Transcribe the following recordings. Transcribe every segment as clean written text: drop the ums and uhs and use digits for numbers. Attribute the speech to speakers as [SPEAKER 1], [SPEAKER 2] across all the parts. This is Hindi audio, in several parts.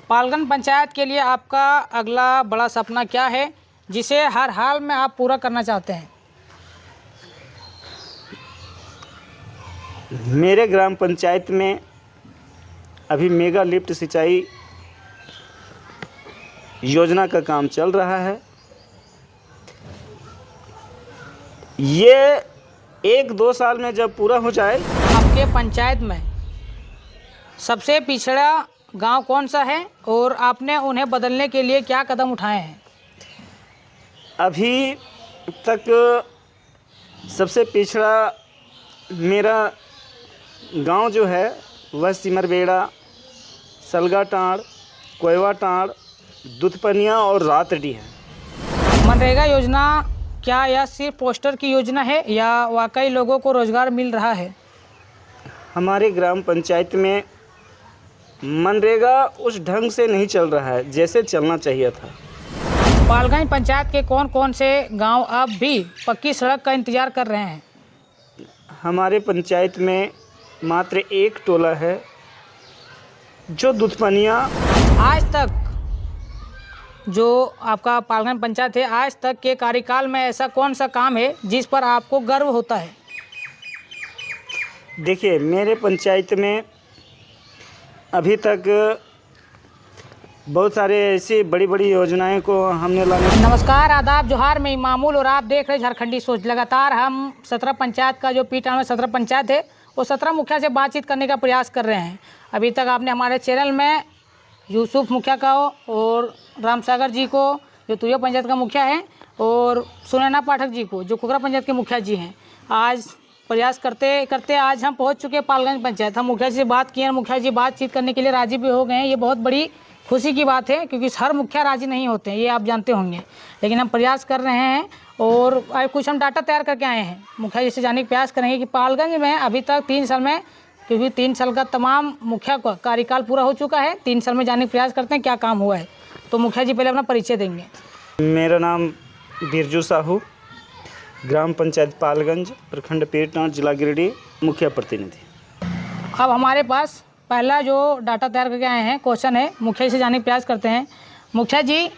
[SPEAKER 1] पालगन पंचायत के लिए आपका अगला बड़ा सपना क्या है जिसे हर हाल में आप पूरा करना चाहते हैं?
[SPEAKER 2] मेरे ग्राम पंचायत में अभी मेगा लिफ्ट सिंचाई योजना का काम चल रहा है। ये 1-2 साल में जब पूरा हो जाए।
[SPEAKER 1] आपके पंचायत में सबसे पिछड़ा गांव कौन सा है और आपने उन्हें बदलने के लिए क्या कदम उठाए हैं?
[SPEAKER 2] अभी तक सबसे पिछड़ा मेरा गांव जो है वह सिमरबेड़ा, सलगाटांड़, कोयवाटांड़, दुधपनिया और रातड़ी है।
[SPEAKER 1] मनरेगा योजना क्या यह सिर्फ पोस्टर की योजना है या वाकई लोगों को रोजगार मिल रहा है?
[SPEAKER 2] हमारे ग्राम पंचायत में मनरेगा उस ढंग से नहीं चल रहा है जैसे चलना चाहिए था।
[SPEAKER 1] पालगंज पंचायत के कौन कौन से गांव अब भी पक्की सड़क का इंतजार कर रहे हैं?
[SPEAKER 2] हमारे पंचायत में मात्र एक टोला है जो दुधपनिया।
[SPEAKER 1] आज तक जो आपका पालगंज पंचायत है, आज तक के कार्यकाल में ऐसा कौन सा काम है जिस पर आपको गर्व होता है?
[SPEAKER 2] देखिए, मेरे पंचायत में अभी तक बहुत सारे ऐसी बड़ी बड़ी योजनाएं को हमने
[SPEAKER 1] नमस्कार, आदाब, जोहार, मैं मामूल और आप देख रहे झारखंडी सोच। लगातार हम 17 पंचायत का जो पीठान में 17 पंचायत है वो 17 मुखिया से बातचीत करने का प्रयास कर रहे हैं। अभी तक आपने हमारे चैनल में यूसुफ मुखिया का और रामसागर जी को जो तुया पंचायत का मुखिया है और सुनैना पाठक जी को जो कुकरा पंचायत के मुखिया जी हैं, आज प्रयास करते करते आज हम पहुंच चुके हैं पालगंज पंचायत। हम मुखिया जी से बात किए, मुखिया जी बातचीत करने के लिए राजी भी हो गए हैं। ये बहुत बड़ी खुशी की बात है क्योंकि हर मुखिया राजी नहीं होते हैं, ये आप जानते होंगे, लेकिन हम प्रयास कर रहे हैं और आज कुछ हम डाटा तैयार करके आए हैं। मुखिया जी से जानने का प्रयास करेंगे कि पालगंज में अभी तक 3 साल में, क्योंकि 3 साल का तमाम मुखिया का कार्यकाल पूरा हो चुका है, 3 साल में जानने का प्रयास करते हैं क्या काम हुआ है। तो मुखिया जी पहले अपना परिचय देंगे।
[SPEAKER 2] मेरा नाम बिरजू साहू, ग्राम पंचायत पालगंज, प्रखंड पीरटांड़, जिला गिरिडीह, मुखिया प्रतिनिधि।
[SPEAKER 1] अब हमारे पास पहला जो डाटा तैयार करके आए हैं क्वेश्चन है, मुखिया जी से जानने का प्रयास करते हैं। मुखिया जी,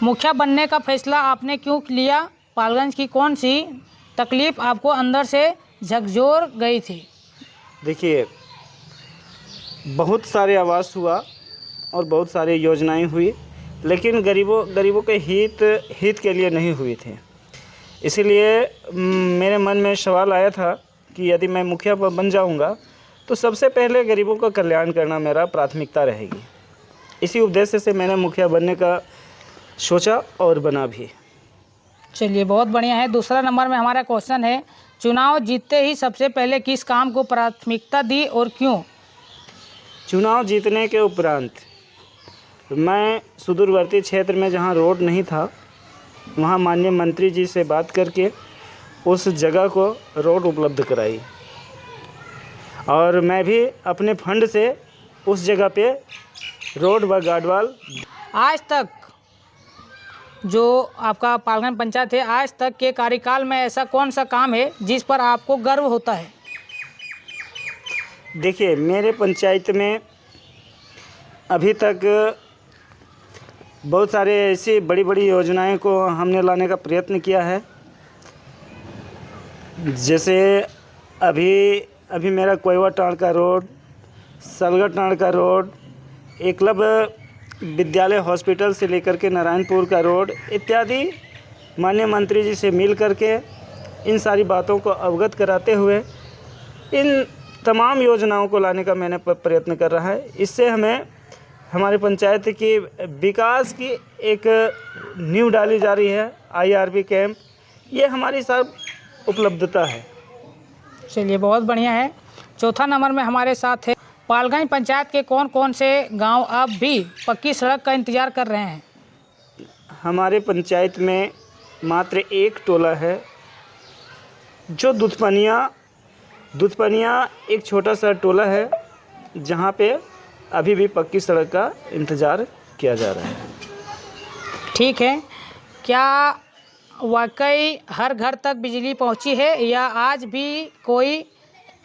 [SPEAKER 1] मुखिया बनने का फैसला आपने क्यों लिया? पालगंज की कौन सी तकलीफ़ आपको अंदर से झकझोर गई थी?
[SPEAKER 2] देखिए, बहुत सारे आवास हुआ और बहुत सारी योजनाएं हुई, लेकिन गरीबों के हित के लिए नहीं हुई थी। इसीलिए मेरे मन में सवाल आया था कि यदि मैं मुखिया बन जाऊंगा तो सबसे पहले गरीबों का कल्याण करना मेरा प्राथमिकता रहेगी। इसी उद्देश्य से मैंने मुखिया बनने का सोचा और बना भी।
[SPEAKER 1] चलिए, बहुत बढ़िया है। दूसरा नंबर में हमारा क्वेश्चन है, चुनाव जीतते ही सबसे पहले किस काम को प्राथमिकता दी और क्यों?
[SPEAKER 2] चुनाव जीतने के उपरांत मैं सुदूरवर्ती क्षेत्र में जहां रोड नहीं था वहां माननीय मंत्री जी से बात करके उस जगह को रोड उपलब्ध कराई और मैं भी अपने फंड से उस जगह पे रोड व गार्डवाल।
[SPEAKER 1] आज तक जो आपका पालगंज पंचायत है, आज तक के कार्यकाल में ऐसा कौन सा काम है जिस पर आपको गर्व होता है?
[SPEAKER 2] देखिए, मेरे पंचायत में अभी तक बहुत सारे ऐसी बड़ी बड़ी योजनाएं को हमने लाने का प्रयत्न किया है। जैसे अभी मेरा कोयवाटांड़ का रोड, सलगाटांड़ का रोड, एकलव्य विद्यालय हॉस्पिटल से लेकर के नारायणपुर का रोड इत्यादि माननीय मंत्री जी से मिल करके इन सारी बातों को अवगत कराते हुए इन तमाम योजनाओं को लाने का मैंने प्रयत्न कर रहा है। इससे हमें हमारे पंचायत की विकास की एक नींव डाली जा रही है। IRB कैंप, ये हमारी सब उपलब्धता है।
[SPEAKER 1] चलिए, बहुत बढ़िया है। चौथा नंबर में हमारे साथ है, पालगंज पंचायत के कौन कौन से गांव अब भी पक्की सड़क का इंतजार कर रहे हैं?
[SPEAKER 2] हमारे पंचायत में मात्र एक टोला है जो दुधपनिया एक छोटा सा टोला है जहां पे अभी भी पक्की सड़क का इंतज़ार किया जा रहा है।
[SPEAKER 1] ठीक है, क्या वाकई हर घर तक बिजली पहुंची है या आज भी कोई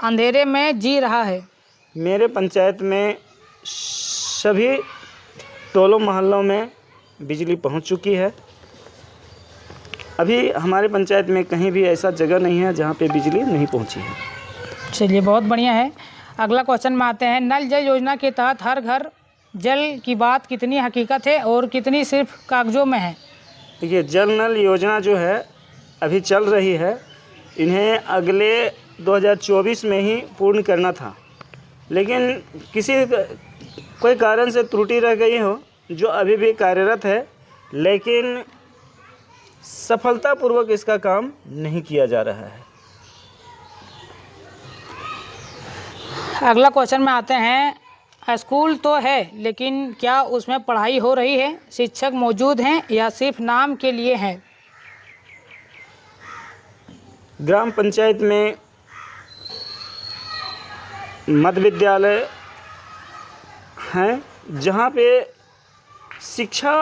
[SPEAKER 1] अंधेरे में जी रहा है?
[SPEAKER 2] मेरे पंचायत में सभी टोलों मोहल्लों में बिजली पहुंच चुकी है। अभी हमारे पंचायत में कहीं भी ऐसा जगह नहीं है जहां पे बिजली नहीं पहुंची है।
[SPEAKER 1] चलिए, बहुत बढ़िया है। अगला क्वेश्चन में आते हैं। नल जल योजना के तहत हर घर जल की बात कितनी हकीकत है और कितनी सिर्फ कागजों में है?
[SPEAKER 2] देखिए, जल नल योजना जो है अभी चल रही है, इन्हें अगले 2024 में ही पूर्ण करना था, लेकिन कोई कारण से त्रुटि रह गई हो जो अभी भी कार्यरत है, लेकिन सफलतापूर्वक इसका काम नहीं किया जा रहा है।
[SPEAKER 1] अगला क्वेश्चन में आते हैं। स्कूल तो है, लेकिन क्या उसमें पढ़ाई हो रही है? शिक्षक मौजूद हैं या सिर्फ नाम के लिए हैं?
[SPEAKER 2] ग्राम पंचायत में मध्य विद्यालय हैं जहाँ पे शिक्षा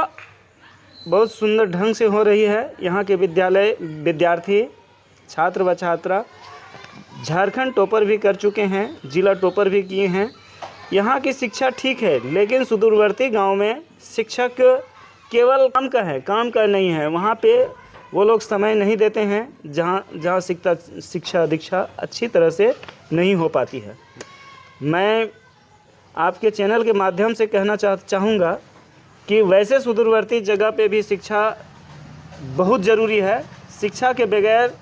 [SPEAKER 2] बहुत सुंदर ढंग से हो रही है। यहाँ के विद्यार्थी छात्र व छात्रा झारखंड टॉपर भी कर चुके हैं, जिला टॉपर भी किए हैं। यहाँ की शिक्षा ठीक है, लेकिन सुदूरवर्ती गांव में शिक्षक केवल काम का नहीं है। वहाँ पे वो लोग समय नहीं देते हैं जहाँ शिक्षा दीक्षा अच्छी तरह से नहीं हो पाती है। मैं आपके चैनल के माध्यम से कहना चाहूँगा कि वैसे सुदूरवर्ती जगह पे भी शिक्षा बहुत ज़रूरी है। शिक्षा के बगैर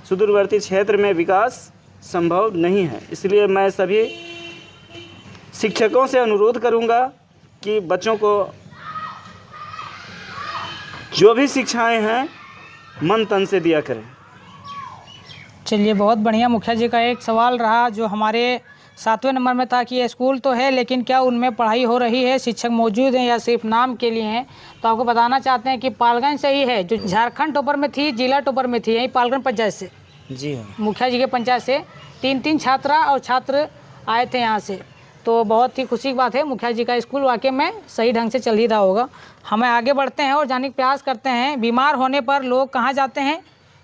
[SPEAKER 2] सुदूरवर्ती क्षेत्र में विकास संभव नहीं है। इसलिए मैं सभी शिक्षकों से अनुरोध करूंगा कि बच्चों को जो भी शिक्षाएं हैं मन तन से दिया करें।
[SPEAKER 1] चलिए, बहुत बढ़िया। मुखिया जी का एक सवाल रहा जो हमारे 7वें नंबर में था कि स्कूल तो है, लेकिन क्या उनमें पढ़ाई हो रही है? शिक्षक मौजूद हैं या सिर्फ नाम के लिए हैं? तो आपको बताना चाहते हैं कि पालगंज से ही है, जो झारखंड टॉपर में थी, जिला टॉपर में थी, यही पालगंज पंचायत से।
[SPEAKER 2] जी हाँ,
[SPEAKER 1] मुखिया जी के पंचायत से 3 छात्रा और छात्र आए थे यहाँ से। तो बहुत ही खुशी की बात है, मुखिया जी का स्कूल वाकई में सही ढंग से चल ही रहा होगा। हमें आगे बढ़ते हैं और जानने का प्रयास करते हैं। बीमार होने पर लोग कहाँ जाते हैं?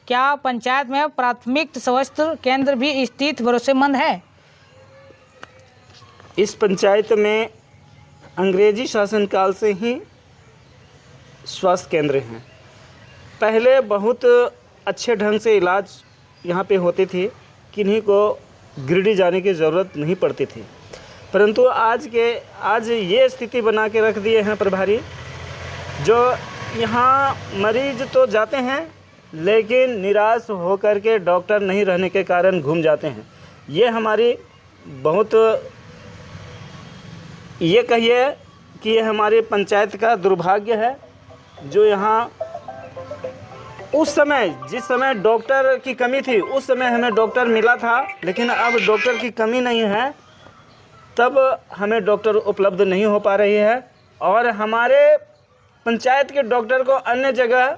[SPEAKER 1] क्या पंचायत में प्राथमिक स्वास्थ्य केंद्र भी स्थित भरोसेमंद है?
[SPEAKER 2] इस पंचायत में अंग्रेजी शासनकाल से ही स्वास्थ्य केंद्र हैं। पहले बहुत अच्छे ढंग से इलाज यहाँ पे होते थे, किन्हीं को गिरडी जाने की ज़रूरत नहीं पड़ती थी। परंतु आज ये स्थिति बना के रख दिए हैं प्रभारी, जो यहाँ मरीज तो जाते हैं लेकिन निराश होकर के डॉक्टर नहीं रहने के कारण घूम जाते हैं। ये हमारी बहुत, ये कहिए कि ये हमारी पंचायत का दुर्भाग्य है, जो यहाँ जिस समय डॉक्टर की कमी थी उस समय हमें डॉक्टर मिला था, लेकिन अब डॉक्टर की कमी नहीं है, तब हमें डॉक्टर उपलब्ध नहीं हो पा रही है और हमारे पंचायत के डॉक्टर को अन्य जगह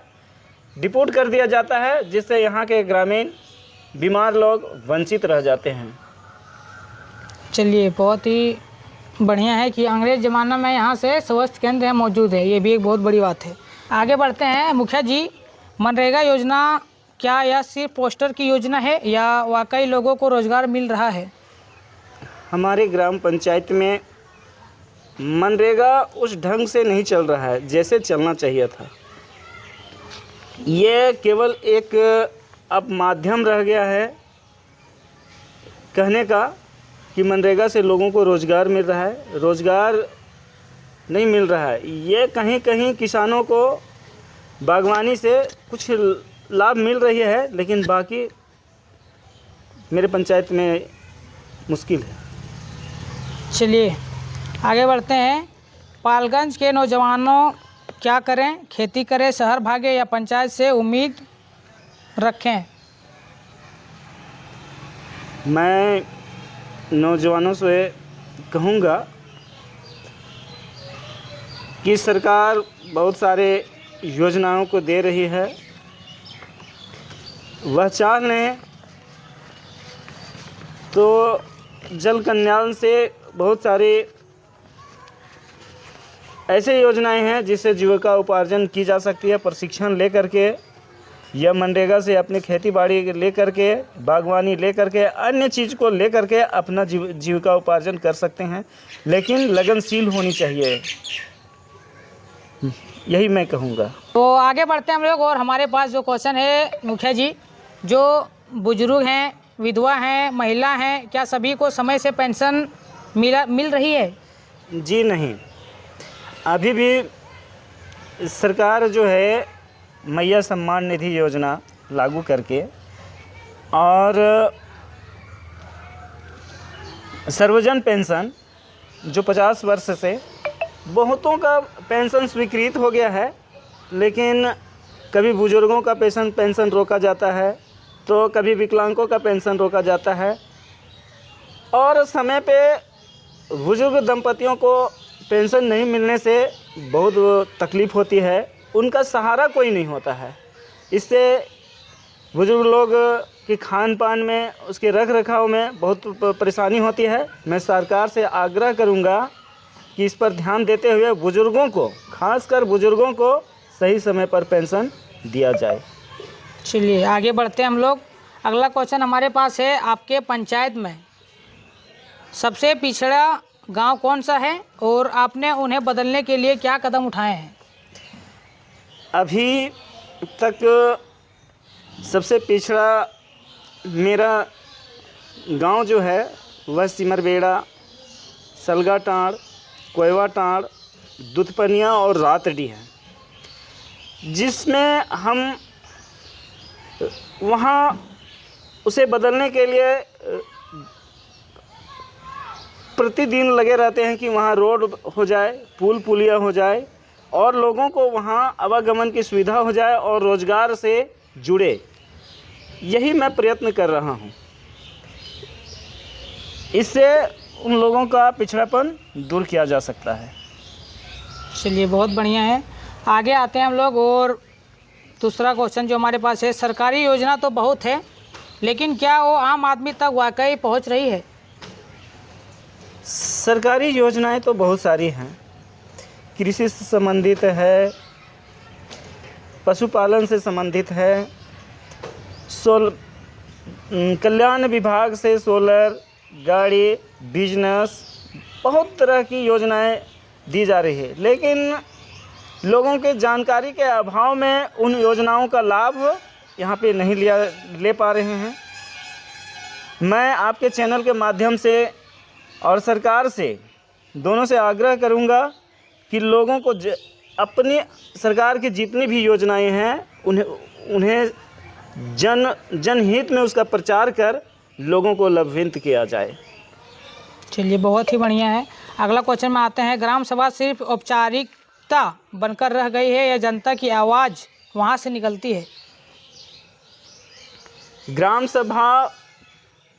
[SPEAKER 2] डिपोट कर दिया जाता है, जिससे यहाँ के ग्रामीण बीमार लोग वंचित रह जाते हैं।
[SPEAKER 1] चलिए, बहुत ही बढ़िया है कि अंग्रेज ज़माना में यहाँ से स्वास्थ्य केंद्र मौजूद है, ये भी एक बहुत बड़ी बात है। आगे बढ़ते हैं। मुखिया जी, मनरेगा योजना क्या यह सिर्फ पोस्टर की योजना है या वाकई लोगों को रोज़गार मिल रहा है?
[SPEAKER 2] हमारे ग्राम पंचायत में मनरेगा उस ढंग से नहीं चल रहा है जैसे चलना चाहिए था। ये केवल एक अब माध्यम रह गया है कहने का कि मनरेगा से लोगों को रोज़गार मिल रहा है। रोज़गार नहीं मिल रहा है। ये कहीं कहीं किसानों को बागवानी से कुछ लाभ मिल रही है, लेकिन बाकी मेरे पंचायत में मुश्किल है।
[SPEAKER 1] चलिए, आगे बढ़ते हैं। पालगंज के नौजवानों क्या करें? खेती करें, शहर भागे या पंचायत से उम्मीद रखें?
[SPEAKER 2] मैं नौजवानों से कहूँगा कि सरकार बहुत सारे योजनाओं को दे रही है, वह चाह लें तो जल कल्याण से बहुत सारी ऐसे योजनाएं हैं जिससे जीविका उपार्जन की जा सकती है। प्रशिक्षण लेकर के या मनरेगा से अपनी खेती बाड़ी लेकर के, बागवानी लेकर के, अन्य चीज़ को लेकर के अपना जीविका उपार्जन कर सकते हैं, लेकिन लगनशील होनी चाहिए। यही मैं कहूँगा।
[SPEAKER 1] तो आगे बढ़ते हैं हम लोग, और हमारे पास जो क्वेश्चन है मुखिया जी, जो बुजुर्ग हैं, विधवा हैं, महिला हैं, क्या सभी को समय से पेंशन मिल रही है?
[SPEAKER 2] जी नहीं, अभी भी सरकार जो है मैया सम्मान निधि योजना लागू करके और सर्वजन पेंशन जो 50 वर्ष से बहुतों का पेंशन स्वीकृत हो गया है, लेकिन कभी बुजुर्गों का पेंशन रोका जाता है, तो कभी विकलांगों का पेंशन रोका जाता है, और समय पे बुजुर्ग दंपतियों को पेंशन नहीं मिलने से बहुत तकलीफ़ होती है, उनका सहारा कोई नहीं होता है। इससे बुजुर्ग लोग की खान पान में, उसके रख रखाव में बहुत परेशानी होती है। मैं सरकार से आग्रह करूंगा कि इस पर ध्यान देते हुए बुजुर्गों को, खासकर बुजुर्गों को सही समय पर पेंशन दिया जाए।
[SPEAKER 1] चलिए आगे बढ़ते हैं हम लोग। अगला क्वेश्चन हमारे पास है, आपके पंचायत में सबसे पिछड़ा गांव कौन सा है और आपने उन्हें बदलने के लिए क्या कदम उठाए हैं?
[SPEAKER 2] अभी तक सबसे पिछड़ा मेरा गांव जो है वह सिमरबेड़ा, सलगाटांड़, कोयवाटांड़, दुधपनिया और रातडी है, जिसमें हम वहाँ उसे बदलने के लिए प्रतिदिन लगे रहते हैं कि वहाँ रोड हो जाए, पुल पुलिया हो जाए और लोगों को वहाँ आवागमन की सुविधा हो जाए और रोज़गार से जुड़े। यही मैं प्रयत्न कर रहा हूँ। इससे उन लोगों का पिछड़ापन दूर किया जा सकता है।
[SPEAKER 1] चलिए बहुत बढ़िया है। आगे आते हैं हम लोग, और दूसरा क्वेश्चन जो हमारे पास है, सरकारी योजना तो बहुत है, लेकिन क्या वो आम आदमी तक वाकई पहुंच रही है?
[SPEAKER 2] सरकारी योजनाएं तो बहुत सारी हैं। कृषि से संबंधित है, पशुपालन से संबंधित है, कल्याण विभाग से सोलर, गाड़ी, बिजनेस, बहुत तरह की योजनाएं दी जा रही है, लेकिन लोगों के जानकारी के अभाव में उन योजनाओं का लाभ यहाँ पे नहीं ले पा रहे हैं। मैं आपके चैनल के माध्यम से और सरकार से, दोनों से आग्रह करूँगा कि लोगों को अपनी सरकार की जितनी भी योजनाएं हैं उन्हें जनहित में उसका प्रचार कर लोगों को लाभान्वित किया जाए।
[SPEAKER 1] चलिए बहुत ही बढ़िया है। अगला क्वेश्चन में आते हैं, ग्राम सभा सिर्फ औपचारिकता बनकर रह गई है या जनता की आवाज़ वहाँ से निकलती है?
[SPEAKER 2] ग्राम सभा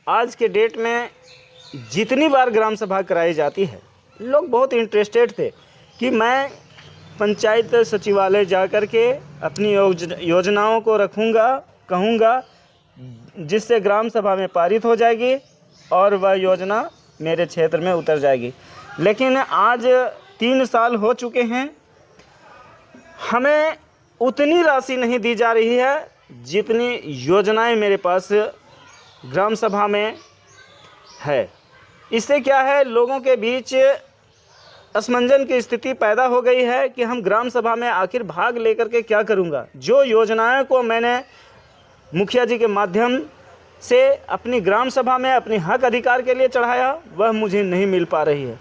[SPEAKER 2] आज के डेट में जितनी बार ग्राम सभा कराई जाती है, लोग बहुत इंटरेस्टेड थे कि मैं पंचायत सचिवालय जा कर के अपनी योजनाओं को रखूँगा, कहूँगा, जिससे ग्राम सभा में पारित हो जाएगी और वह योजना मेरे क्षेत्र में उतर जाएगी। लेकिन आज 3 साल हो चुके हैं, हमें उतनी राशि नहीं दी जा रही है जितनी योजनाएं मेरे पास ग्राम सभा में है। इससे क्या है, लोगों के बीच असमंजन की स्थिति पैदा हो गई है कि हम ग्राम सभा में आखिर भाग लेकर के क्या करूंगा। जो योजनाएं को मैंने मुखिया जी के माध्यम से अपनी ग्राम सभा में अपनी हक अधिकार के लिए चढ़ाया, वह मुझे नहीं मिल पा रही है।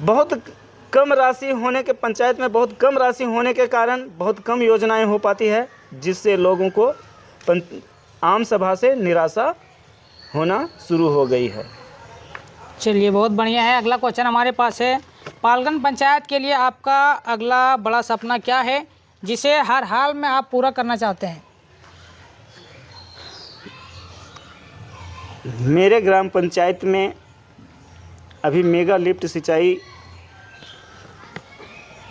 [SPEAKER 2] बहुत कम राशि होने के, पंचायत में बहुत कम राशि होने के कारण बहुत कम योजनाएं हो पाती है, जिससे लोगों को आम सभा से निराशा होना शुरू हो गई है।
[SPEAKER 1] चलिए बहुत बढ़िया है। अगला क्वेश्चन हमारे पास है, पालगन पंचायत के लिए आपका अगला बड़ा सपना क्या है जिसे हर हाल में आप पूरा करना चाहते हैं?
[SPEAKER 2] मेरे ग्राम पंचायत में अभी मेगा लिफ्ट सिंचाई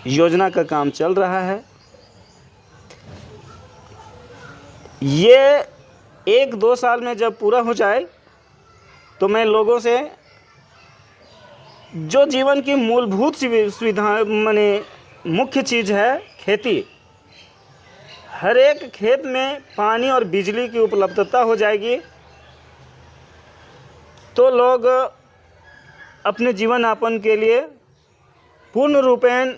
[SPEAKER 2] योजना का काम चल रहा है। ये 1-2 साल में जब पूरा हो जाए तो मैं लोगों से जो जीवन की मूलभूत सुविधा, माने मुख्य चीज़ है खेती, हर एक खेत में पानी और बिजली की उपलब्धता हो जाएगी तो लोग अपने जीवन यापन के लिए पूर्ण रूपेण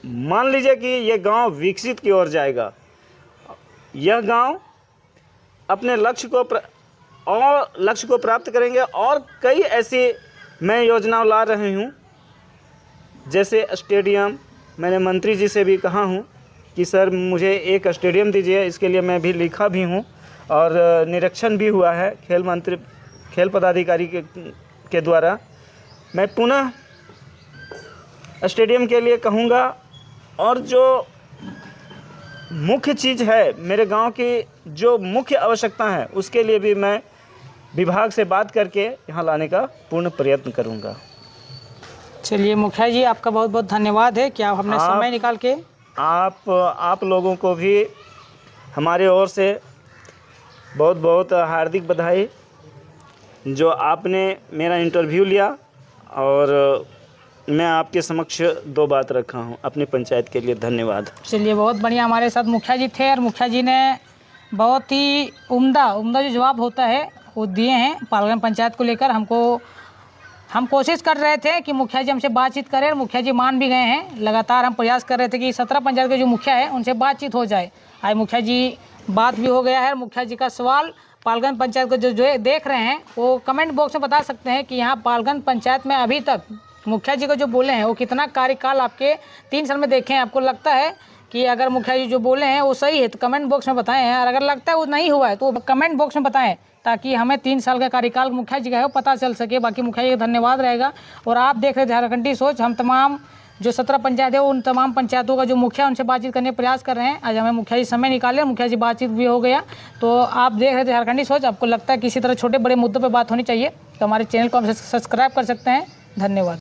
[SPEAKER 2] मान लीजिए कि ये गांव विकसित की ओर जाएगा, यह गांव अपने लक्ष्य को प्राप्त करेंगे। और कई ऐसी मैं योजनाएं ला रही हूं, जैसे स्टेडियम। मैंने मंत्री जी से भी कहा हूं कि सर मुझे एक स्टेडियम दीजिए, इसके लिए मैं भी लिखा भी हूं और निरीक्षण भी हुआ है खेल पदाधिकारी के द्वारा। मैं पुनः स्टेडियम के लिए कहूँगा। और जो मुख्य चीज़ है मेरे गांव की, जो मुख्य आवश्यकता है, उसके लिए भी मैं विभाग से बात करके यहाँ लाने का पूर्ण प्रयत्न करूँगा।
[SPEAKER 1] चलिए मुखिया जी, आपका बहुत बहुत धन्यवाद है कि आप हमने समय निकाल के
[SPEAKER 2] आप लोगों को भी हमारे ओर से बहुत बहुत हार्दिक बधाई, जो आपने मेरा इंटरव्यू लिया और मैं आपके समक्ष 2 बात रखा हूं अपनी पंचायत के लिए। धन्यवाद। चलिए,
[SPEAKER 1] बहुत बढ़िया। हमारे साथ मुखिया जी थे और मुखिया जी ने बहुत ही उम्दा जो जवाब होता है वो दिए हैं पालगन पंचायत को लेकर। हम कोशिश कर रहे थे कि मुखिया जी हमसे बातचीत करें और मुखिया जी मान भी गए हैं। लगातार हम प्रयास कर रहे थे कि 17 पंचायत के जो मुखिया है उनसे बातचीत हो जाए। आज मुखिया जी बात भी हो गया है। मुखिया जी का सवाल पालगन पंचायत को जो देख रहे हैं वो कमेंट बॉक्स में बता सकते हैं कि यहाँ पालगन पंचायत में अभी तक मुखिया जी को जो बोले हैं वो कितना कार्यकाल आपके 3 साल में देखे हैं। आपको लगता है कि अगर मुखिया जी जो बोले हैं वो सही है तो कमेंट बॉक्स में बताएं हैं, और अगर लगता है वो नहीं हुआ है तो कमेंट बॉक्स में बताएं, ताकि हमें 3 साल का कार्यकाल मुखिया जी का है वो पता चल सके। बाकी मुखिया जी का धन्यवाद रहेगा। और आप देख रहे झारखंडी सोच, हम तमाम जो 17 पंचायत है उन तमाम पंचायतों का जो मुखिया उनसे बातचीत करने का प्रयास कर रहे हैं। आज हमें मुखिया जी समय निकाले, मुखिया जी बातचीत भी हो गया। तो आप देख रहे थे झारखंडी सोच। आपको लगता है किसी तरह छोटे बड़े मुद्दों पर बात होनी चाहिए तो हमारे चैनल को आप सब्सक्राइब कर सकते हैं। धन्यवाद।